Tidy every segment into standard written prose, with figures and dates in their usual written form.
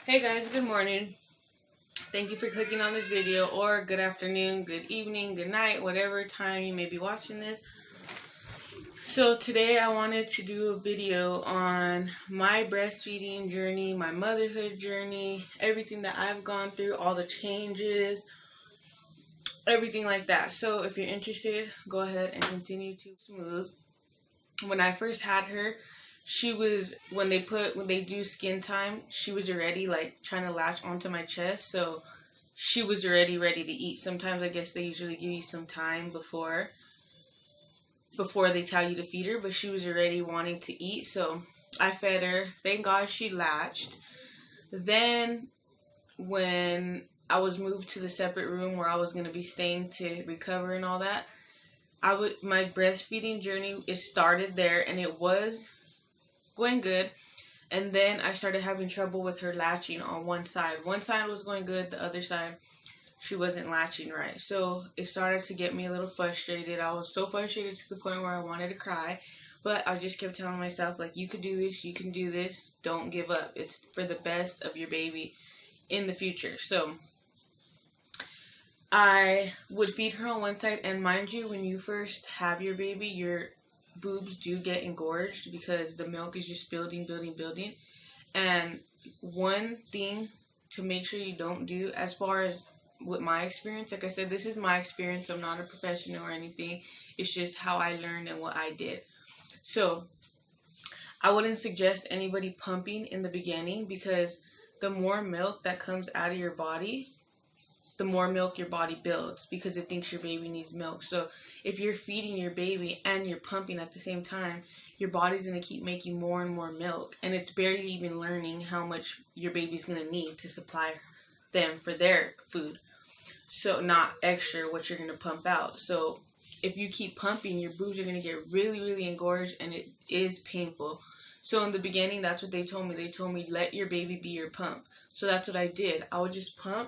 Hey guys, good morning. Thank you for clicking on this video, or good afternoon, good evening, good night, whatever time you may be watching this. So today I wanted to do a video on my breastfeeding journey, my motherhood journey, everything that I've gone through, all the changes, everything like that. So if you're interested, go ahead and continue to smooth. When I first had her, she was, when they do skin time, she was already like trying to latch onto my chest, so she was already ready to eat. Sometimes I guess they usually give you some time before they tell you to feed her, but she was already wanting to eat, so I fed her. Thank God she latched. Then when I was moved to the separate room where I was going to be staying to recover and all that, my breastfeeding journey, it started there, and it was going good. And then I started having trouble with her latching on one side. One side was going good, the other side she wasn't latching right. So it started to get me a little frustrated. I was so frustrated to the point where I wanted to cry. But I just kept telling myself, like, you can do this, you can do this. Don't give up. It's for the best of your baby in the future. So I would feed her on one side. And mind you, when you first have your baby, your boobs do get engorged because the milk is just building. And one thing to make sure you don't do, as far as with my experience, like I said, this is my experience. I'm not a professional or anything. It's just how I learned and what I did. So I wouldn't suggest anybody pumping in the beginning, because the more milk that comes out of your body, the more milk your body builds, because it thinks your baby needs milk. So if you're feeding your baby and you're pumping at the same time, your body's going to keep making more and more milk, and it's barely even learning how much your baby's going to need to supply them for their food. So not extra what you're going to pump out. So if you keep pumping, your boobs are going to get really engorged, and it is painful. So in the beginning, that's what they told me. They told me, let your baby be your pump. So that's what I did. I would just I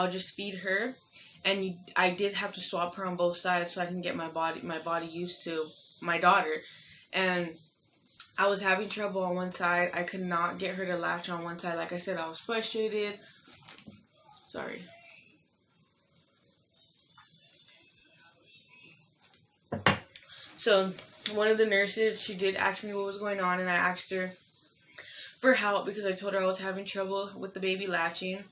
would just feed her, and I did have to swap her on both sides so I can get my body used to my daughter. And I was having trouble on one side. I could not get her to latch on one side. Like I said, I was frustrated. Sorry. So one of the nurses, she did ask me what was going on, and I asked her for help because I told her I was having trouble with the baby latching.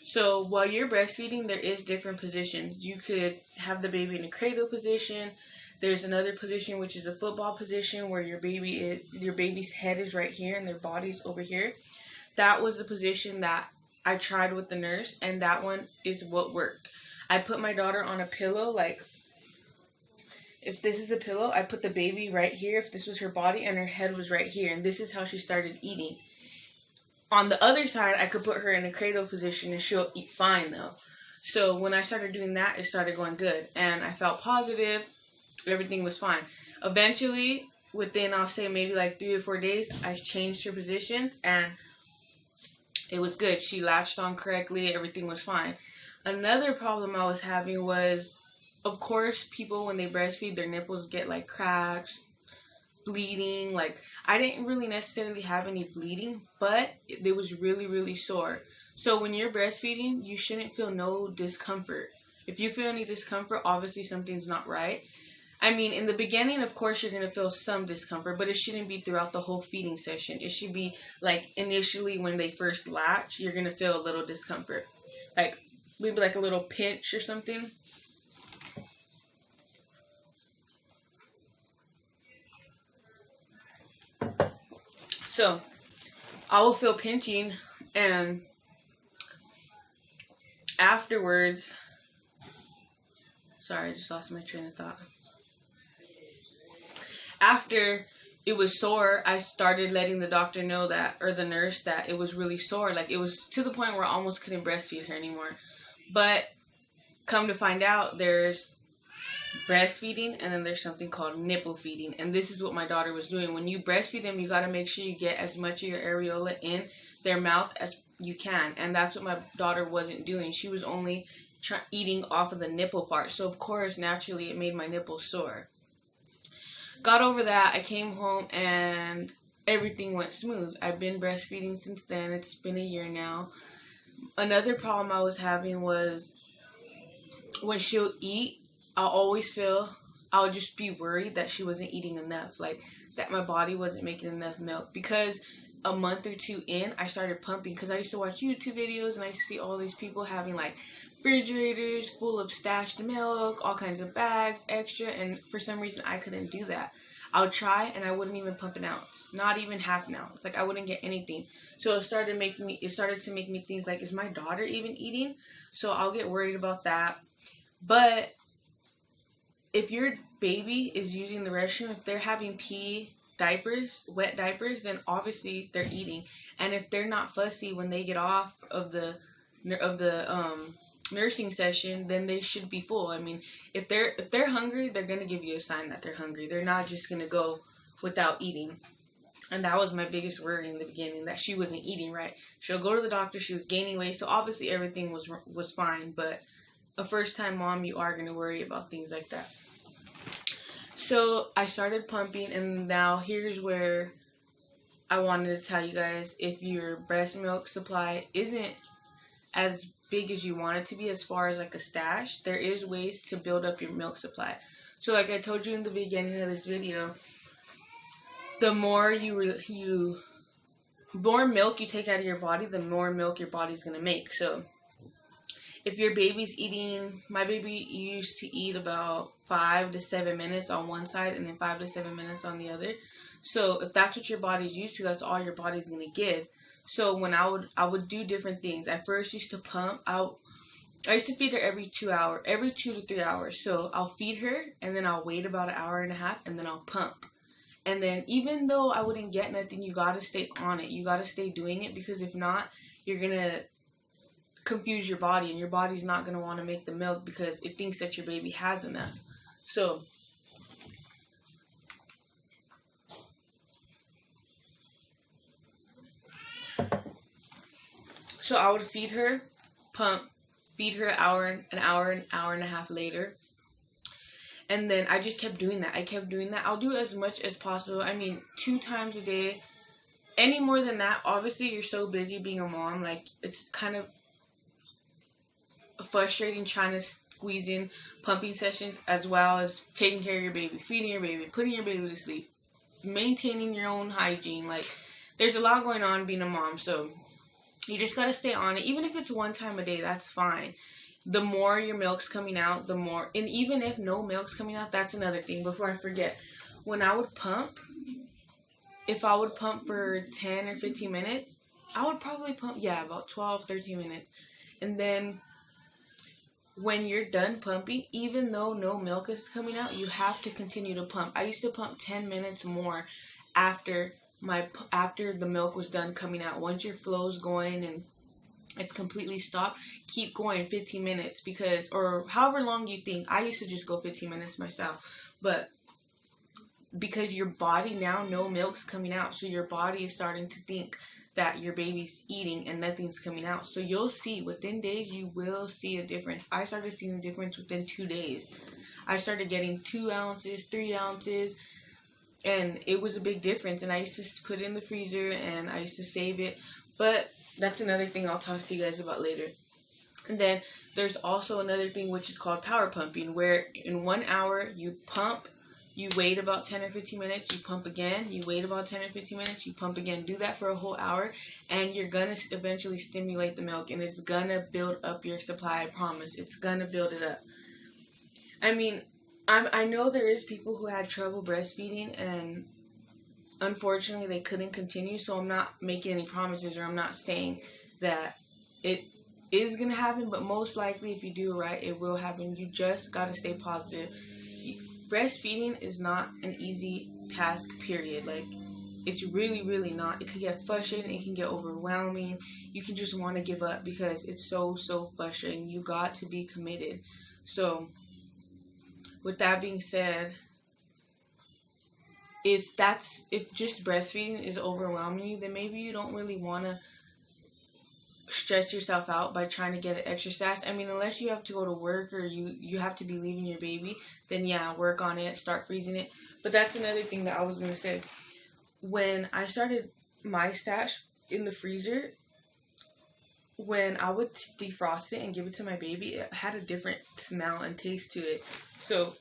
So while you're breastfeeding, there is different positions. You could have the baby in a cradle position. There's another position which is a football position, where your baby's head is right here and their body's over here. That was the position that I tried with the nurse, and that one is what worked. I put my daughter on a pillow, like, if this is a pillow, I put the baby right here if this was her body, and her head was right here, and this is how she started eating. On the other side, I could put her in a cradle position, and she'll eat fine though. So when I started doing that, it started going good, and I felt positive. Everything was fine. Eventually, within, I'll say maybe like 3 or 4 days, I changed her position, and it was good. She latched on correctly. Everything was fine. Another problem I was having was, of course, people, when they breastfeed, their nipples get like cracks, bleeding. Like, I didn't really necessarily have any bleeding, but it was really sore. So when you're breastfeeding, you shouldn't feel no discomfort. If you feel any discomfort, obviously something's not right. I mean, in the beginning, of course, you're going to feel some discomfort, but it shouldn't be throughout the whole feeding session. It should be like initially when they first latch, you're going to feel a little discomfort. Like maybe like a little pinch or something. So I will feel pinching, and afterwards, sorry, I just lost my train of thought. After it was sore, I started letting the doctor know that, or the nurse, that it was really sore. Like, it was to the point where I almost couldn't breastfeed her anymore. But come to find out, there's breastfeeding, and then there's something called nipple feeding, and this is what my daughter was doing. When you breastfeed them, you got to make sure you get as much of your areola in their mouth as you can, and that's what my daughter wasn't doing. She was only eating off of the nipple part, so of course, naturally, it made my nipples sore. Got over that. I came home, and everything went smooth. I've been breastfeeding since then. It's been a year now. Another problem I was having was when she'll eat, I'll just be worried that she wasn't eating enough, like that my body wasn't making enough milk. Because a month or two in, I started pumping, because I used to watch YouTube videos and I used to see all these people having like refrigerators full of stashed milk, all kinds of bags, extra, and for some reason I couldn't do that. I would try and I wouldn't even pump an ounce, not even half an ounce. Like I wouldn't get anything. So it started to make me think, like, is my daughter even eating? So I'll get worried about that. But if your baby is using the restroom, if they're having wet diapers, then obviously they're eating. And if they're not fussy when they get off of the nursing session, then they should be full. I mean, if they're hungry, they're gonna give you a sign that they're hungry. They're not just gonna go without eating. And that was my biggest worry in the beginning, that she wasn't eating right. She'll go to the doctor, she was gaining weight, so obviously everything was fine. But a first-time mom, you are gonna worry about things like that. So I started pumping, and now here's where I wanted to tell you guys, if your breast milk supply isn't as big as you want it to be, as far as like a stash, there is ways to build up your milk supply. So like I told you in the beginning of this video, the more more milk you take out of your body, the more milk your body's gonna make. So if your baby's eating, my baby used to eat about 5 to 7 minutes on one side and then 5 to 7 minutes on the other. So if that's what your body's used to, that's all your body's gonna give. So when I would do different things. I first used to pump. I used to feed her every 2 to 3 hours. So I'll feed her and then I'll wait about an hour and a half and then I'll pump. And then even though I wouldn't get nothing, you gotta stay on it. You gotta stay doing it, because if not, you're gonna confuse your body, and your body's not gonna want to make the milk because it thinks that your baby has enough. So I would feed her, pump, feed her an hour and a half later. And then I just kept doing that. I'll do as much as possible. I mean, 2 times a day. Any more than that, obviously you're so busy being a mom, like it's kind of frustrating trying to squeeze in pumping sessions as well as taking care of your baby, feeding your baby, putting your baby to sleep, maintaining your own hygiene. Like, there's a lot going on being a mom, so you just gotta stay on it. Even if it's 1 time a day, that's fine. The more your milk's coming out, the more. And even if no milk's coming out, that's another thing. Before I forget, when I would pump, if I would pump for 10 or 15 minutes, I would probably pump, about 12, 13 minutes. And then when you're done pumping, even though no milk is coming out, you have to continue to pump. I used to pump 10 minutes more after the milk was done coming out. Once your flow's going and it's completely stopped, keep going 15 minutes, or however long you think. I used to just go 15 minutes myself, but because your body now, no milk's coming out, so your body is starting to think that your baby's eating and nothing's coming out. So you'll see, within days, you will see a difference. I started seeing a difference within 2 days. I started getting 2 ounces, 3 ounces, and it was a big difference. And I used to put it in the freezer and I used to save it. But that's another thing I'll talk to you guys about later. And then there's also another thing which is called power pumping, where in 1 hour you pump, you wait about 10 or 15 minutes, you pump again, you wait about 10 or 15 minutes, you pump again. Do that for a whole hour, and you're going to eventually stimulate the milk, and it's going to build up your supply, I promise. It's going to build it up. I mean, I know there is people who had trouble breastfeeding, and unfortunately they couldn't continue, so I'm not making any promises, or I'm not saying that it is going to happen, but most likely if you do it right, it will happen. You just got to stay positive. Breastfeeding is not an easy task, period. Like, it's really, really not. It can get frustrating. It can get overwhelming. You can just want to give up because it's so, so frustrating. You got to be committed. So, with that being said, if just breastfeeding is overwhelming you, then maybe you don't really want to stress yourself out by trying to get an extra stash. I mean, unless you have to go to work or you have to be leaving your baby, then yeah, work on it, start freezing it. But that's another thing that I was going to say. when I started my stash in the freezer, when I would defrost it and give it to my baby, it had a different smell and taste to it. So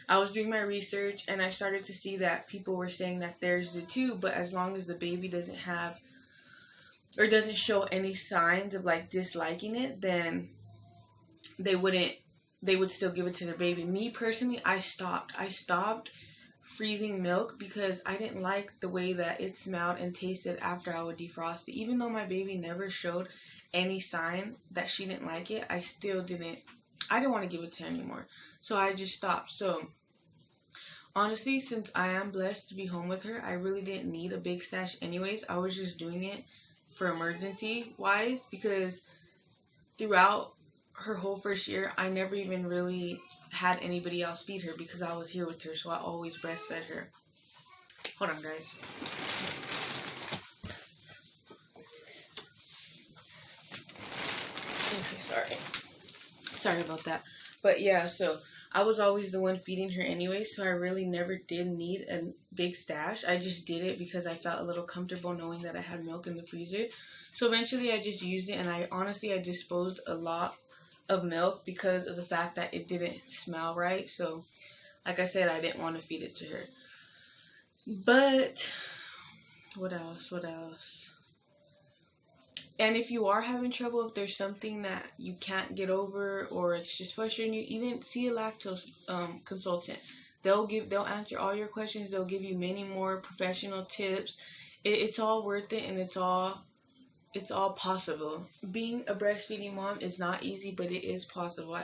I was doing my research and I started to see that people were saying that theirs did too, but as long as the baby doesn't have or doesn't show any signs of like disliking it, then they would still give it to their baby. Me personally, I stopped freezing milk because I didn't like the way that it smelled and tasted after I would defrost it. Even though my baby never showed any sign that she didn't like it, I didn't want to give it to her anymore. So I just stopped. So honestly, since I am blessed to be home with her, I really didn't need a big stash anyways. I was just doing it for emergency wise, because throughout her whole first year, I never even really had anybody else feed her because I was here with her, so I always breastfed her. Hold on, guys. Okay, sorry about that. But yeah, so I was always the one feeding her anyway, so I really never did need a big stash. I just did it because I felt a little comfortable knowing that I had milk in the freezer. So eventually I just used it, and I disposed a lot of milk because of the fact that it didn't smell right. So like I said, I didn't want to feed it to her. But what else? And if you are having trouble, if there's something that you can't get over or it's just frustrating you, even see a lactose consultant. They'll answer all your questions. They'll give you many more professional tips. It's all worth it, and it's all possible. Being a breastfeeding mom is not easy, but it is possible.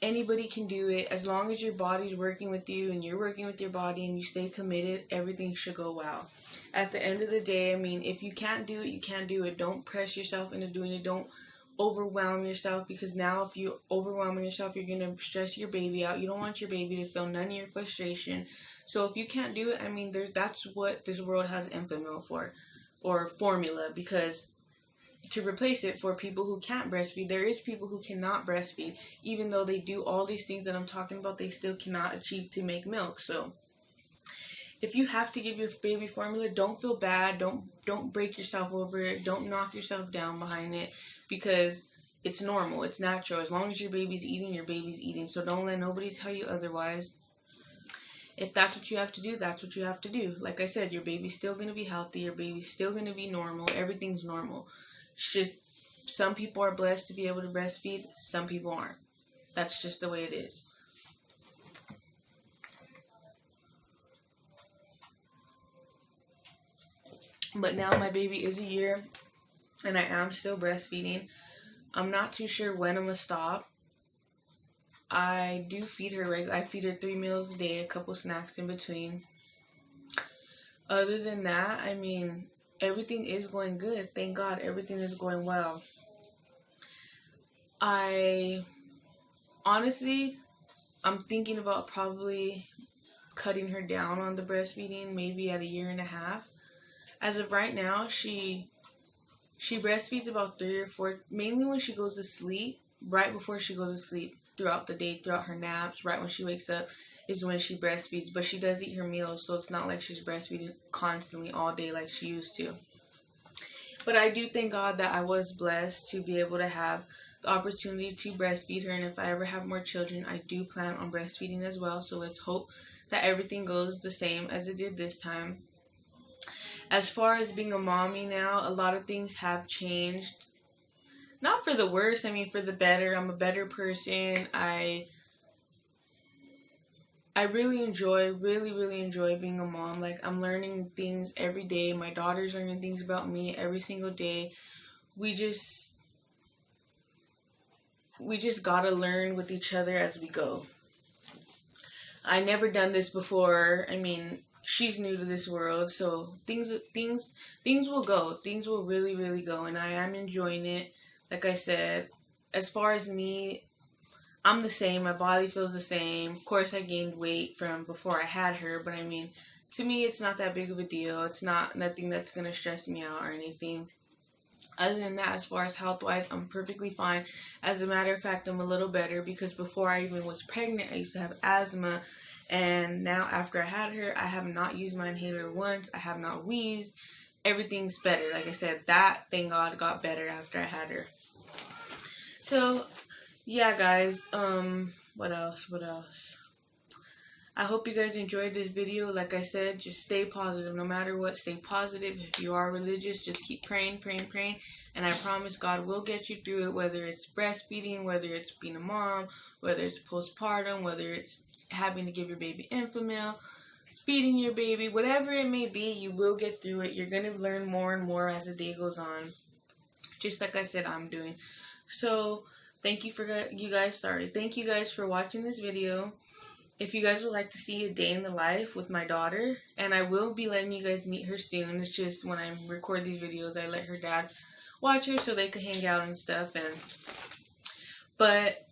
Anybody can do it. As long as your body's working with you and you're working with your body and you stay committed, everything should go well. At the end of the day, I mean, if you can't do it, you can't do it. Don't press yourself into doing it. Don't overwhelm yourself, because now if you're overwhelming yourself, you're going to stress your baby out. You don't want your baby to feel none of your frustration. So if you can't do it, I mean, that's what this world has infant milk for, or formula, because to replace it for people who can't breastfeed. There is people who cannot breastfeed. Even though they do all these things that I'm talking about, they still cannot achieve to make milk. So if you have to give your baby formula, don't feel bad. Don't break yourself over it. Don't knock yourself down behind it, because it's normal. It's natural. As long as your baby's eating, your baby's eating. So don't let nobody tell you otherwise. If that's what you have to do, that's what you have to do. Like I said, your baby's still going to be healthy. Your baby's still going to be normal. Everything's normal. It's just some people are blessed to be able to breastfeed. Some people aren't. That's just the way it is. But now my baby is a year, and I am still breastfeeding. I'm not too sure when I'm going to stop. I do feed her regularly. I feed her 3 meals a day, a couple snacks in between. Other than that, I mean, everything is going good. Thank God, everything is going well. Honestly, I'm thinking about probably cutting her down on the breastfeeding, maybe at 1.5 years. As of right now, she breastfeeds about 3 or 4, mainly when she goes to sleep, right before she goes to sleep, throughout the day, throughout her naps, right when she wakes up is when she breastfeeds. But she does eat her meals, so it's not like she's breastfeeding constantly all day like she used to. But I do thank God that I was blessed to be able to have the opportunity to breastfeed her. And if I ever have more children, I do plan on breastfeeding as well. So let's hope that everything goes the same as it did this time. As far as being a mommy now, a lot of things have changed. Not for the worse, I mean for the better. I'm a better person. I really enjoy being a mom. Like, I'm learning things every day. My daughter's learning things about me every single day. We just gotta learn with each other as we go. I never done this before. I mean, she's new to this world, so things will go. Things will really, really go, and I am enjoying it. Like I said, as far as me, I'm the same. My body feels the same. Of course, I gained weight from before I had her, but I mean, to me, it's not that big of a deal. It's nothing that's going to stress me out or anything. Other than that, as far as health-wise, I'm perfectly fine. As a matter of fact, I'm a little better because before I even was pregnant, I used to have asthma, And now after I had her, I have not used my inhaler once. I have not wheezed. Everything's better. Like I said, that, thank God, got better after I had her. So, yeah, guys. What else? I hope you guys enjoyed this video. Like I said, just stay positive. No matter what, stay positive. If you are religious, just keep praying. And I promise God will get you through it, whether it's breastfeeding, whether it's being a mom, whether it's postpartum, whether it's having to give your baby Enfamil, feeding your baby, whatever it may be, you will get through it. You're going to learn more and more as the day goes on. Just like I said, I'm doing. So, thank you guys for watching this video. If you guys would like to see a day in the life with my daughter, and I will be letting you guys meet her soon. It's just when I record these videos, I let her dad watch her so they could hang out and stuff. But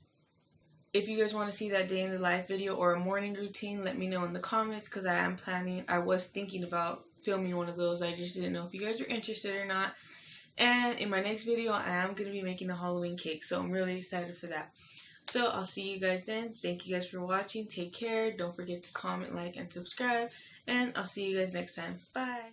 if you guys want to see that day in the life video or a morning routine, let me know in the comments, because I was thinking about filming one of those. I just didn't know if you guys were interested or not. And in my next video, I am going to be making a Halloween cake, so I'm really excited for that. So, I'll see you guys then. Thank you guys for watching. Take care. Don't forget to comment, like, and subscribe. And I'll see you guys next time. Bye.